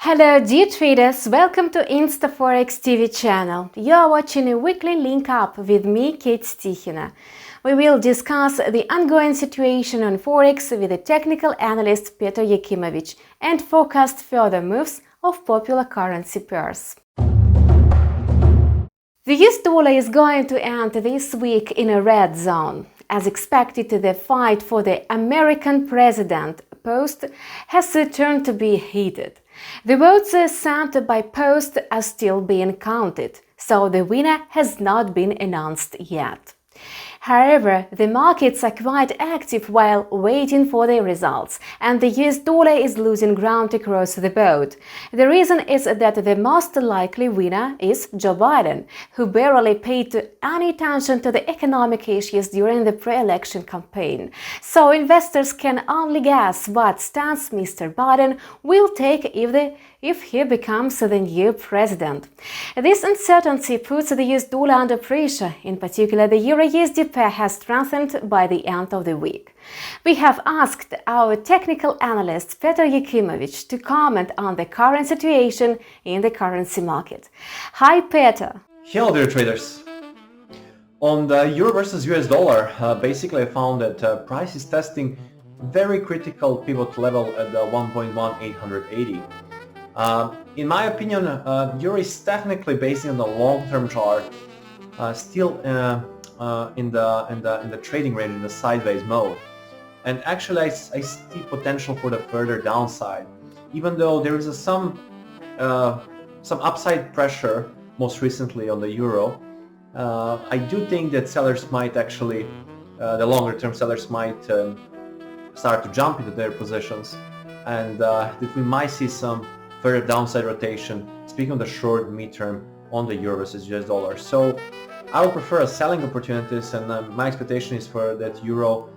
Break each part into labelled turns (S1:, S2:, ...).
S1: Hello dear traders, welcome to InstaForex TV channel. You are watching a weekly link up with me, Kate Stichina. We will discuss the ongoing situation on Forex with the technical analyst Peter Yakimovich and forecast further moves of popular currency pairs. The US dollar is going to end this week in a red zone. As expected, the fight for the American president post has turned to be heated. The votes sent by post are still being counted, so the winner has not been announced yet. However, the markets are quite active while waiting for the results, and the US dollar is losing ground across the board. The reason is that the most likely winner is Joe Biden, who barely paid any attention to the economic issues during the pre-election campaign. So investors can only guess what stance Mr. Biden will take if he becomes the new president. This uncertainty puts the US dollar under pressure. In particular, the EURUSD pair has strengthened by the end of the week. We have asked our technical analyst Peter Yakimovich to comment on the current situation in the currency market. Hi Peter.
S2: Hello dear traders. On the euro versus US dollar, basically I found that price is testing very critical pivot level at the 1.1880. In my opinion, euro is technically based on the long-term chart, still in the trading range in the sideways mode, and actually I see potential for the further downside, even though there is some upside pressure most recently on the euro. I do think that sellers might actually, the longer-term sellers might start to jump into their positions, and that we might see some further downside rotation, speaking of the short mid-term on the euro versus US dollar. So I would prefer a selling opportunities, and my expectation is for that euro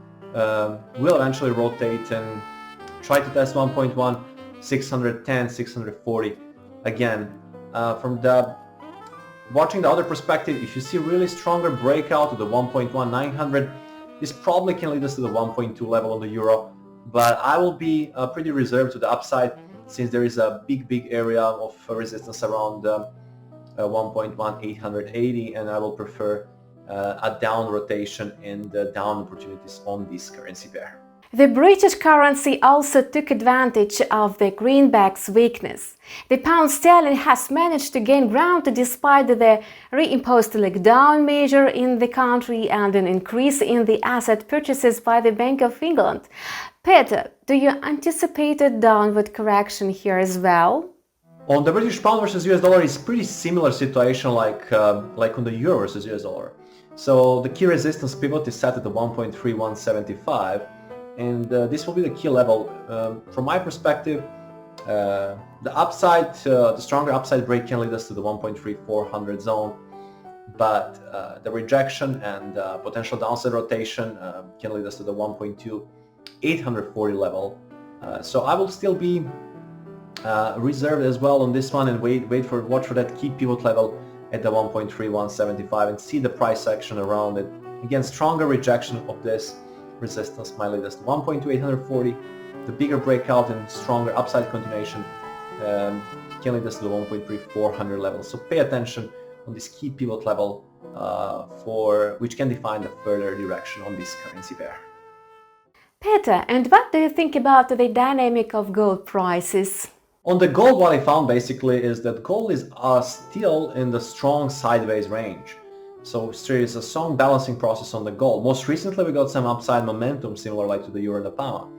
S2: will eventually rotate and try to test 1.1 610 640 again. From the watching the other perspective, if you see really stronger breakout to the 1.1 900, this probably can lead us to the 1.2 level on the euro, but I will be pretty reserved to the upside, since there is a big area of resistance around 1.1880, and I will prefer a down rotation and down opportunities on this currency pair.
S1: The British currency also took advantage of the greenback's weakness. The pound sterling has managed to gain ground despite the reimposed lockdown measure in the country and an increase in the asset purchases by the Bank of England. Peter, do you anticipate a downward correction here as well?
S2: On the British pound versus US dollar, is pretty similar situation like on the euro versus US dollar. So the key resistance pivot is set at the 1.3175, and this will be the key level. From my perspective, the upside, the stronger upside break can lead us to the 1.3400 zone, but the rejection and potential downside rotation can lead us to the 1.2840 level. So I will still be reserved as well on this one, and watch for that key pivot level at the 1.3175 and see the price action around it. Again, stronger rejection of this resistance might lead us to 1.2840. The bigger breakout and stronger upside continuation can lead us to the 1.3400 level. So pay attention on this key pivot level for which can define the further direction on this currency pair.
S1: Peter, and what do you think about the dynamic of gold prices?
S2: On the gold, what I found basically is that gold is still in the strong sideways range. So there is a strong balancing process on the gold. Most recently we got some upside momentum similar like to the euro and the pound.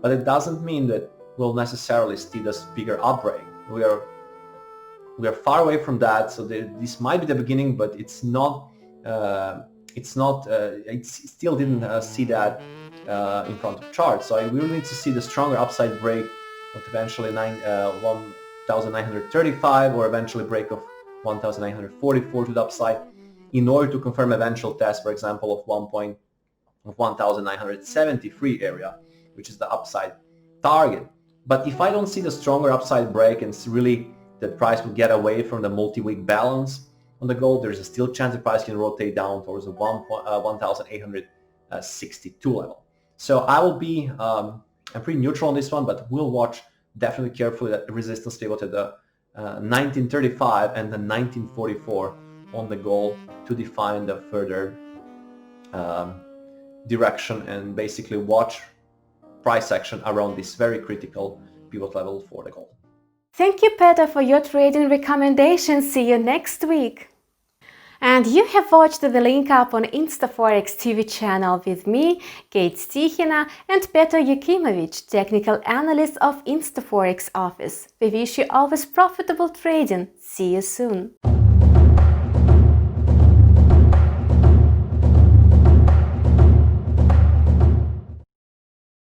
S2: But it doesn't mean that we'll necessarily see this bigger upbreak. We are far away from that, so this might be the beginning, but it still didn't see that in front of chart. So I really need to see the stronger upside break of eventually 1,935 or eventually break of 1,944 to the upside in order to confirm eventual test, for example, of 1,973 area, which is the upside target. But if I don't see the stronger upside break and it's really the price will get away from the multi-week balance on the gold, there's a still chance the price can rotate down towards the 1,862 level. So I will be I'm pretty neutral on this one, but we'll watch definitely carefully that resistance level to the 1935 and the 1944 on the gold to define the further direction, and basically watch price action around this very critical pivot level for the gold.
S1: Thank you, Peter, for your trading recommendations. See you next week. And you have watched the Linkup on InstaForex TV channel with me, Kate Stichina, and Peter Yakimovic, technical analyst of InstaForex office. We wish you always profitable trading. See you soon.